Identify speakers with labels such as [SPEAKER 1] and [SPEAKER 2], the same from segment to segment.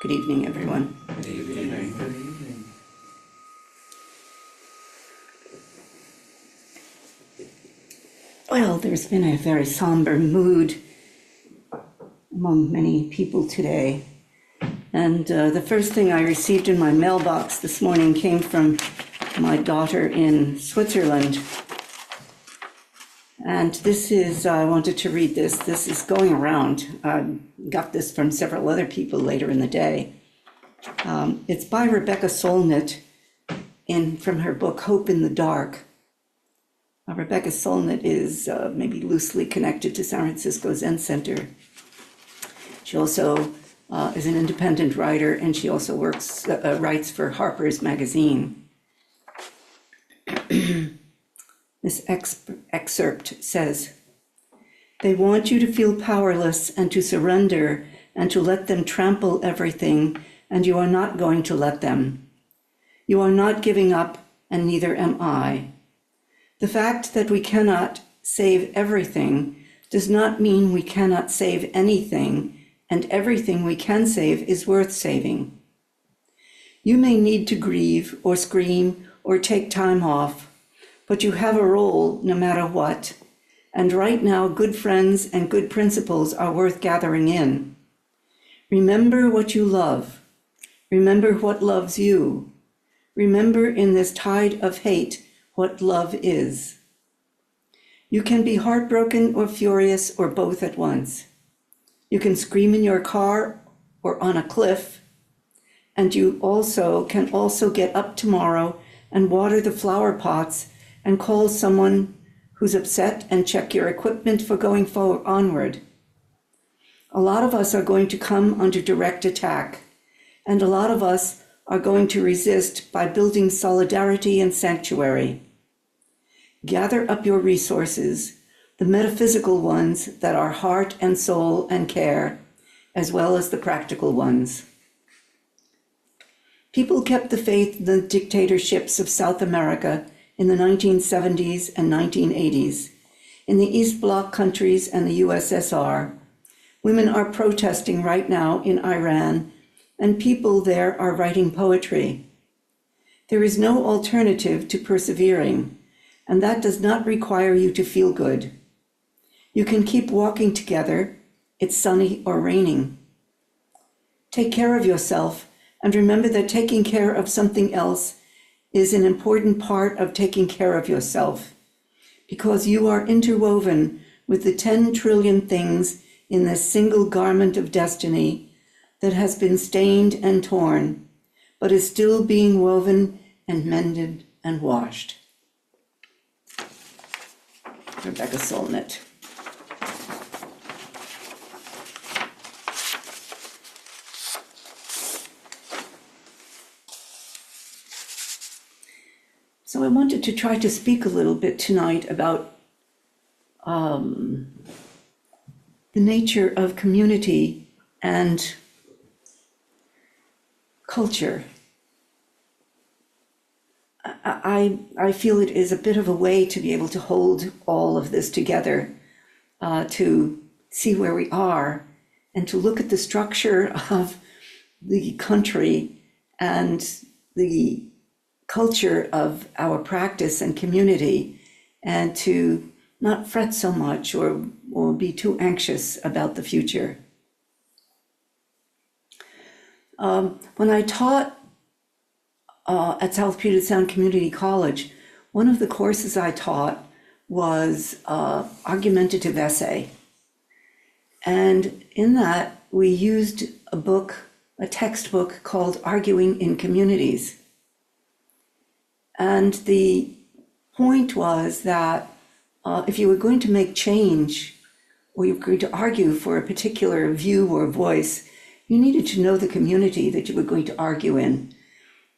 [SPEAKER 1] Good evening, everyone.
[SPEAKER 2] Good evening. Good evening.
[SPEAKER 1] Well, there's been a very somber mood among many people today. And the first thing I received in my mailbox this morning came from my daughter in Switzerland. And this is, I wanted to read this. This is going around. I got this from several other people later in the day. It's by Rebecca Solnit from her book, Hope in the Dark. Rebecca Solnit is maybe loosely connected to San Francisco Zen Center. She also is an independent writer, and she also writes for Harper's Magazine. This excerpt says, "They want you to feel powerless and to surrender and to let them trample everything, and you are not going to let them. You are not giving up, and neither am I. The fact that we cannot save everything does not mean we cannot save anything, and everything we can save is worth saving. You may need to grieve or scream or take time off, but you have a role no matter what, and right now good friends and good principles are worth gathering in. Remember what you love. Remember what loves you. Remember in this tide of hate what love is. You can be heartbroken or furious or both at once. You can scream in your car or on a cliff, and you can also get up tomorrow and water the flower pots and call someone who's upset and check your equipment for going forward onward. A lot of us are going to come under direct attack, and a lot of us are going to resist by building solidarity and sanctuary. Gather up your resources, the metaphysical ones that are heart and soul and care, as well as the practical ones. People kept the faith in the dictatorships of South America in the 1970s and 1980s. In the East Bloc countries and the USSR, women are protesting right now in Iran, and people there are writing poetry. There is no alternative to persevering, and that does not require you to feel good. You can keep walking together, it's sunny or raining. Take care of yourself, and remember that taking care of something else is an important part of taking care of yourself, because you are interwoven with the 10 trillion things in this single garment of destiny that has been stained and torn, but is still being woven and mended and washed." Rebecca Solnit. So I wanted to try to speak a little bit tonight about the nature of community and culture. I feel it is a bit of a way to be able to hold all of this together, to see where we are, and to look at the structure of the country and the culture of our practice and community, and to not fret so much or be too anxious about the future. When I taught at South Puget Sound Community College, one of the courses I taught was argumentative essay. And in that, we used a textbook called Arguing in Communities. And the point was that if you were going to make change, or you were going to argue for a particular view or voice, you needed to know the community that you were going to argue in.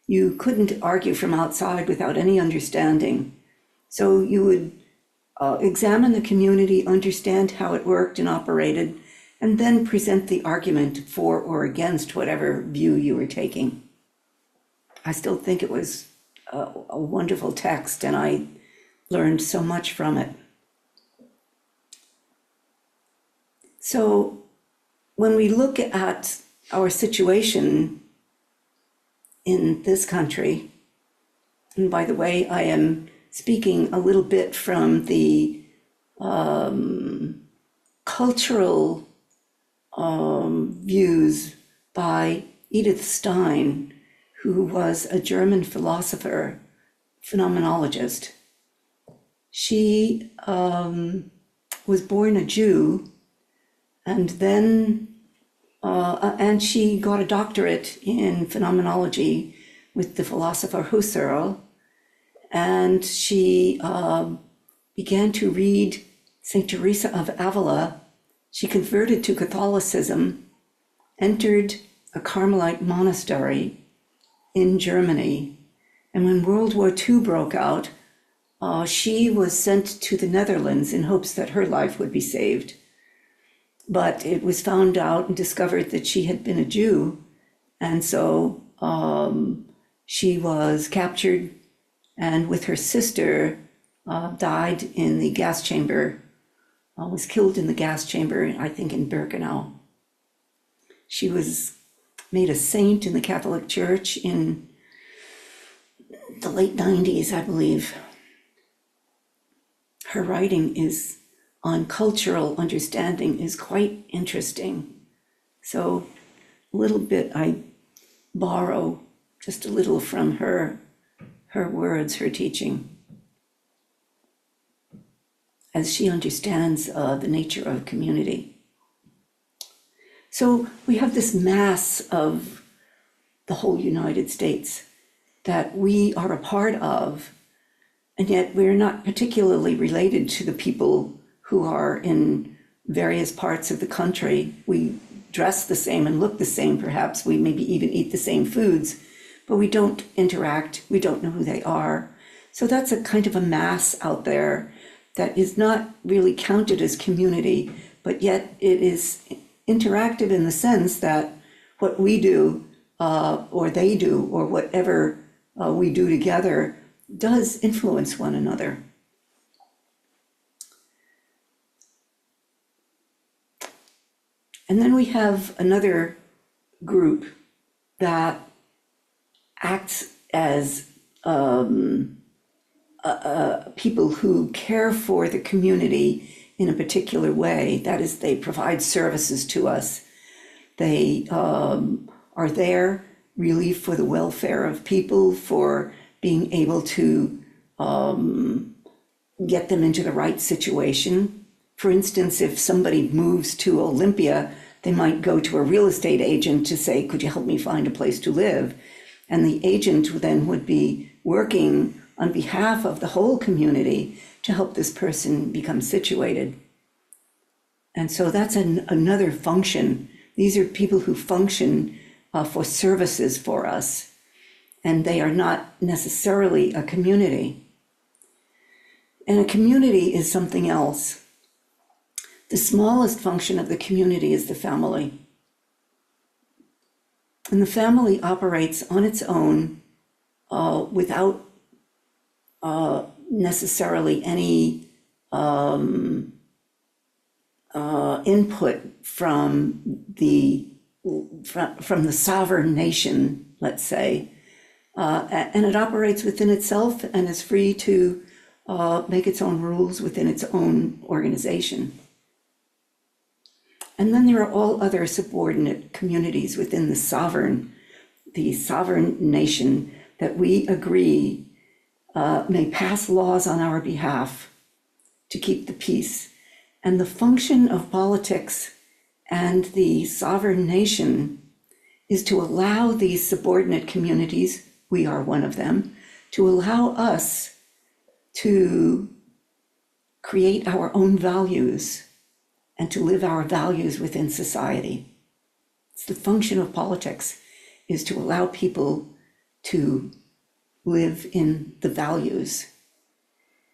[SPEAKER 1] You couldn't argue from outside without any understanding. So you would examine the community, understand how it worked and operated, and then present the argument for or against whatever view you were taking. I still think it was a wonderful text, and I learned so much from it. So when we look at our situation in this country, and by the way, I am speaking a little bit from the cultural views by Edith Stein, who was a German philosopher, phenomenologist. She was born a Jew, and then and she got a doctorate in phenomenology with the philosopher Husserl, and she began to read Saint Teresa of Avila. She converted to Catholicism, entered a Carmelite monastery in Germany, and when World War II broke out, she was sent to the Netherlands in hopes that her life would be saved. But it was found out and discovered that she had been a Jew, and so she was captured and with her sister died in the gas chamber, was killed in the gas chamber, I think in Birkenau. She was made a saint in the Catholic Church in the late 90s, I believe. Her writing on cultural understanding is quite interesting. So a little bit I borrow just a little from her words, her teaching, as she understands the nature of community. So we have this mass of the whole United States that we are a part of, and yet we're not particularly related to the people who are in various parts of the country. We dress the same and look the same, perhaps. We maybe even eat the same foods, but we don't interact. We don't know who they are. So that's a kind of a mass out there that is not really counted as community, but yet it is interactive in the sense that what we do or they do or whatever we do together does influence one another. And then we have another group that acts as people who care for the community in a particular way. That is, they provide services to us. They are there really for the welfare of people, for being able to get them into the right situation. For instance, if somebody moves to Olympia, they might go to a real estate agent to say, could you help me find a place to live? And the agent then would be working on behalf of the whole community to help this person become situated. And so that's another function. These are people who function for services for us, and they are not necessarily a community. And a community is something else. The smallest function of the community is the family. And the family operates on its own without necessarily any input from the sovereign nation, let's say. And it operates within itself and is free to make its own rules within its own organization. And then there are all other subordinate communities within the sovereign nation that we agree may pass laws on our behalf to keep the peace. And the function of politics and the sovereign nation is to allow these subordinate communities, we are one of them, to allow us to create our own values and to live our values within society. It's the function of politics, is to allow people to live in the values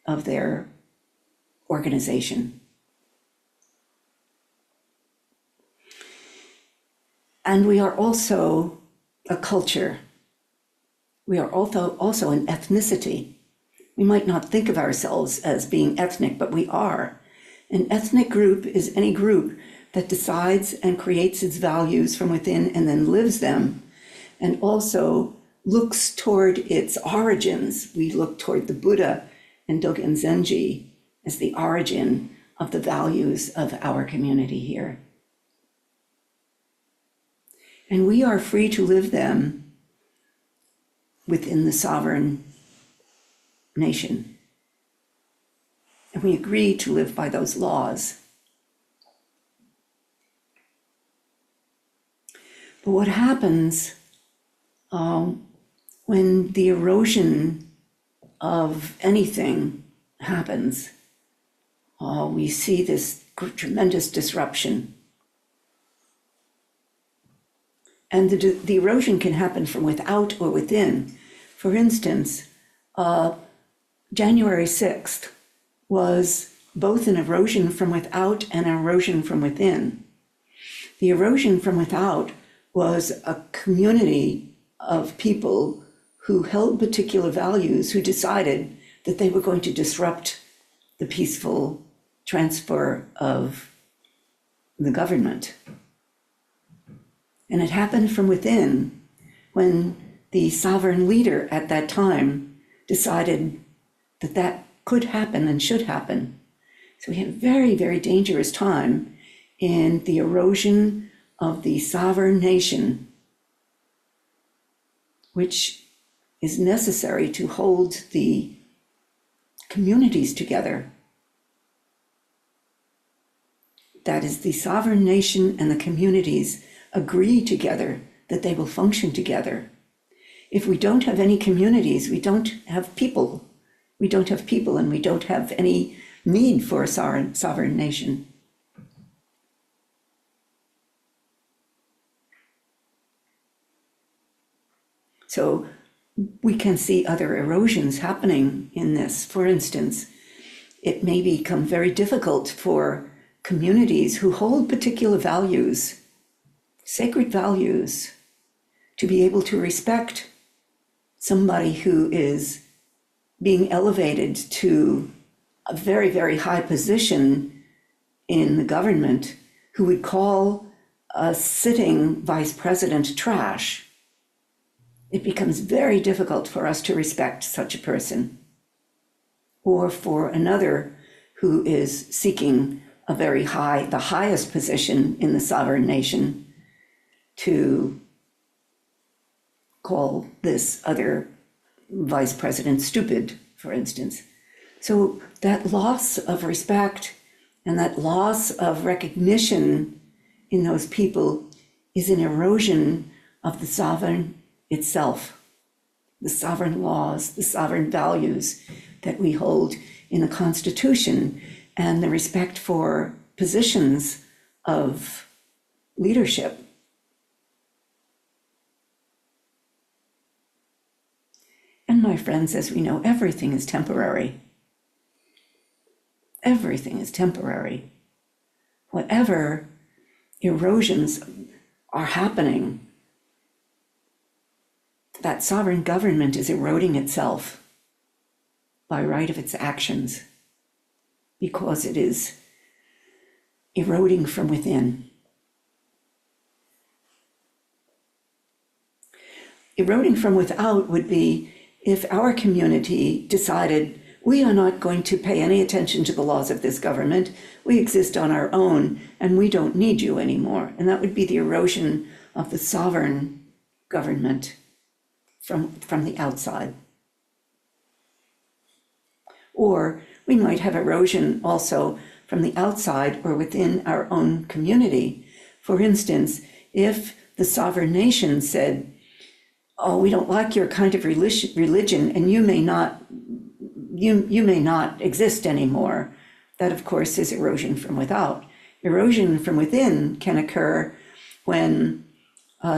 [SPEAKER 1] of their organization. And we are also a culture. We are also an ethnicity. We might not think of ourselves as being ethnic, but we are. An ethnic group is any group that decides and creates its values from within and then lives them, and also looks toward its origins. We look toward the Buddha and Dogen Zenji as the origin of the values of our community here. And we are free to live them within the sovereign nation. And we agree to live by those laws. But what happens when the erosion of anything happens, we see this tremendous disruption. And the erosion can happen from without or within. For instance, January 6th was both an erosion from without and an erosion from within. The erosion from without was a community of people who held particular values, who decided that they were going to disrupt the peaceful transfer of the government. And it happened from within when the sovereign leader at that time decided that that could happen and should happen. So we had a very, very dangerous time in the erosion of the sovereign nation, which is necessary to hold the communities together. That is, the sovereign nation and the communities agree together that they will function together. If we don't have any communities, we don't have people. We don't have people, and we don't have any need for a sovereign nation. So we can see other erosions happening in this. For instance, it may become very difficult for communities who hold particular values, sacred values, to be able to respect somebody who is being elevated to a very, very high position in the government, who would call a sitting vice president trash. It becomes very difficult for us to respect such a person. Or for another who is seeking the highest position in the sovereign nation, to call this other vice president stupid, for instance. So that loss of respect and that loss of recognition in those people is an erosion of the sovereign itself, the sovereign laws, the sovereign values that we hold in the Constitution, and the respect for positions of leadership. And my friends, as we know, everything is temporary. Everything is temporary. Whatever erosions are happening, that sovereign government is eroding itself by right of its actions, because it is eroding from within. Eroding from without would be if our community decided, we are not going to pay any attention to the laws of this government, we exist on our own, and we don't need you anymore. And that would be the erosion of the sovereign government from the outside. Or we might have erosion also from the outside or within our own community. For instance, if the sovereign nation said, oh, we don't like your kind of religion, and you may not exist anymore. That, of course, is erosion from without. Erosion from within can occur when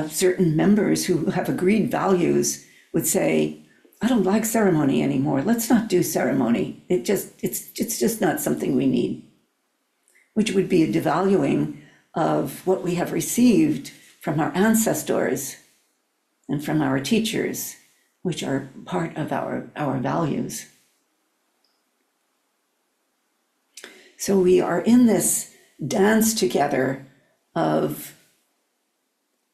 [SPEAKER 1] certain members who have agreed values would say, I don't like ceremony anymore. Let's not do ceremony. It's just not something we need, which would be a devaluing of what we have received from our ancestors and from our teachers, which are part of our values. So we are in this dance together of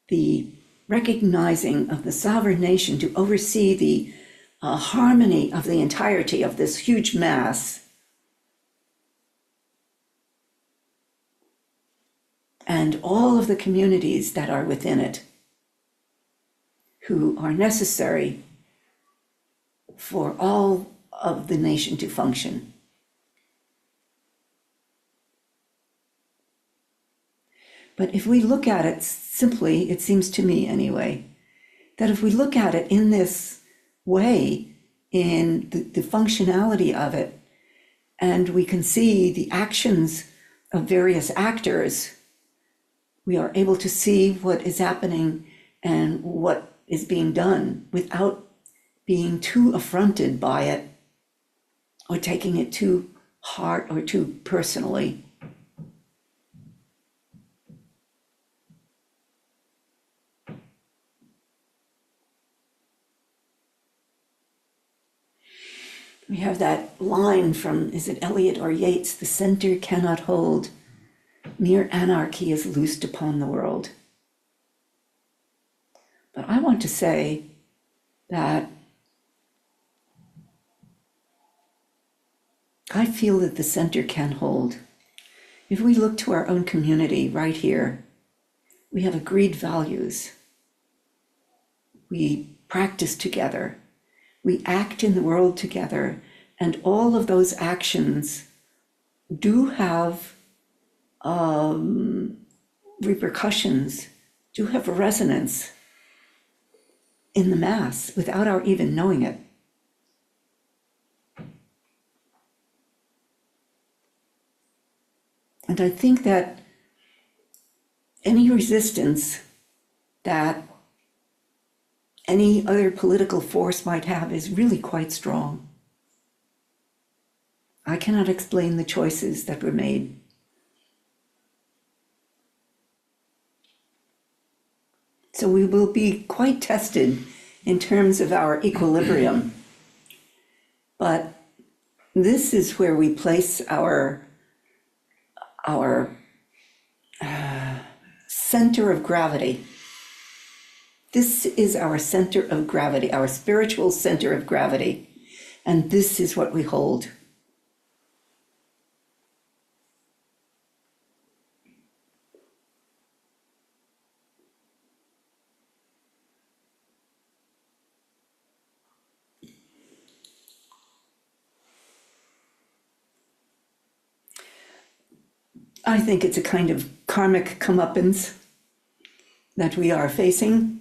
[SPEAKER 1] the recognizing of the sovereign nation to oversee the harmony of the entirety of this huge mass, and all of the communities that are within it, who are necessary for all of the nation to function. But if we look at it simply, it seems to me anyway, that if we look at it in this way, in the functionality of it, and we can see the actions of various actors, we are able to see what is happening and what is being done without being too affronted by it or taking it too hard or too personally. We have that line from, is it Eliot or Yeats? The center cannot hold. Mere anarchy is loosed upon the world. But I want to say that I feel that the center can hold. If we look to our own community right here, we have agreed values. We practice together. We act in the world together, and all of those actions do have repercussions, do have resonance in the mass without our even knowing it. And I think that any resistance that any other political force might have is really quite strong. I cannot explain the choices that were made. So we will be quite tested in terms of our equilibrium. But this is where we place our center of gravity. This is our center of gravity, our spiritual center of gravity, and this is what we hold. I think it's a kind of karmic comeuppance that we are facing.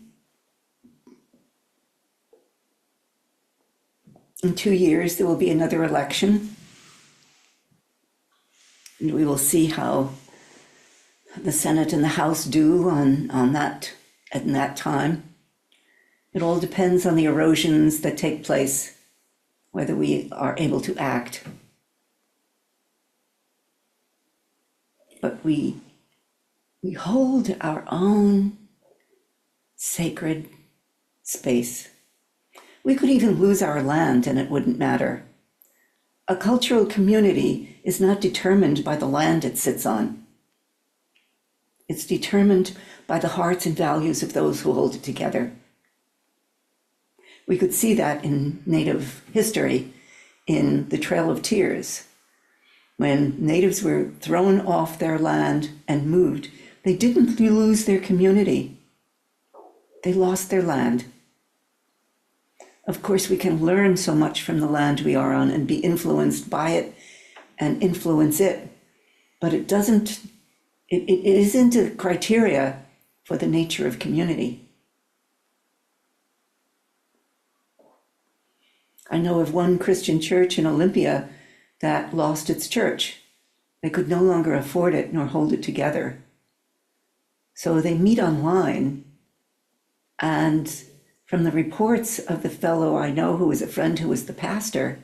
[SPEAKER 1] In 2 years, there will be another election, and we will see how the Senate and the House do on that at that time. It all depends on the erosions that take place, whether we are able to act. But we hold our own sacred space. We could even lose our land and it wouldn't matter. A cultural community is not determined by the land it sits on. It's determined by the hearts and values of those who hold it together. We could see that in Native history, in the Trail of Tears. When natives were thrown off their land and moved, they didn't lose their community. They lost their land. Of course, we can learn so much from the land we are on and be influenced by it and influence it, but it isn't a criteria for the nature of community. I know of one Christian church in Olympia that lost its church. They could no longer afford it nor hold it together. So they meet online, and from the reports of the fellow I know who was a friend who was the pastor,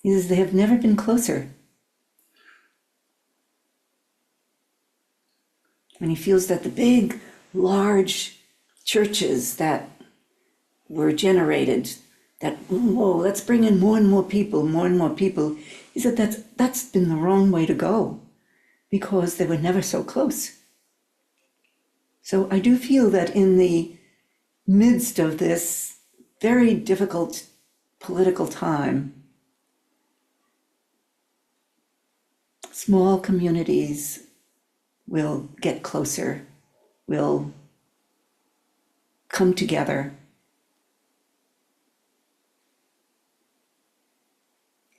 [SPEAKER 1] he says they have never been closer. And he feels that the big, large churches that were generated, that, whoa, let's bring in more and more people, he said that's been the wrong way to go, because they were never so close. So I do feel that in the midst of this very difficult political time, small communities will get closer, will come together,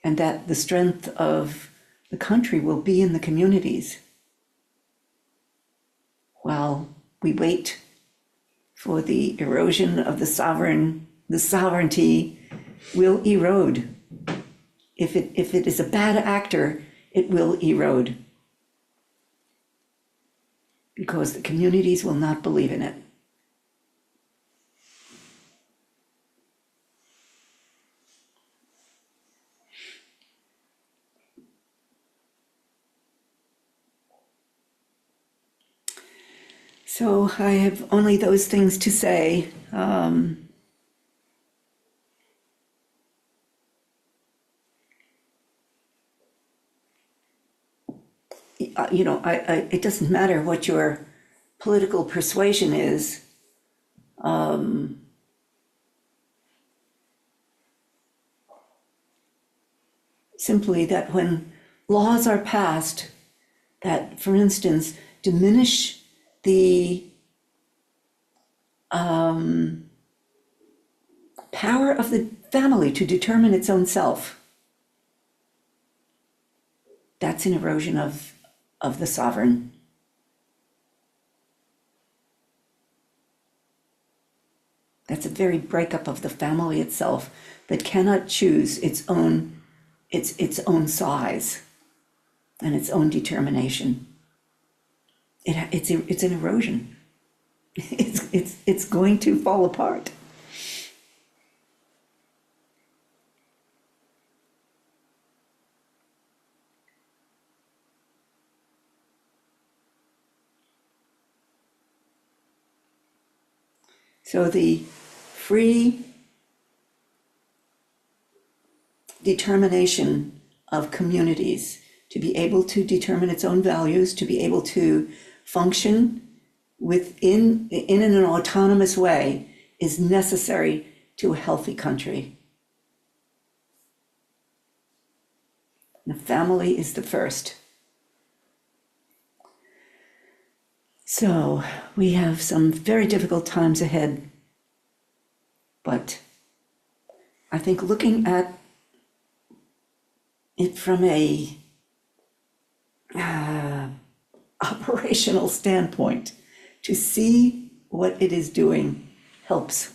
[SPEAKER 1] and that the strength of the country will be in the communities while we wait for the erosion of the sovereignty will erode. If it is a bad actor, it will erode because the communities will not believe in it. So I have only those things to say. It doesn't matter what your political persuasion is. Simply that when laws are passed that, for instance, diminish the power of the family to determine its own self, that's an erosion of the sovereign. That's a very breakup of the family itself that cannot choose its own size and its own determination. It's an erosion. It's going to fall apart. So the free determination of communities to be able to determine its own values, to be able to function in an autonomous way is necessary to a healthy country. The family is the first. So we have some very difficult times ahead, but I think looking at it from a operational standpoint, to see what it is doing helps.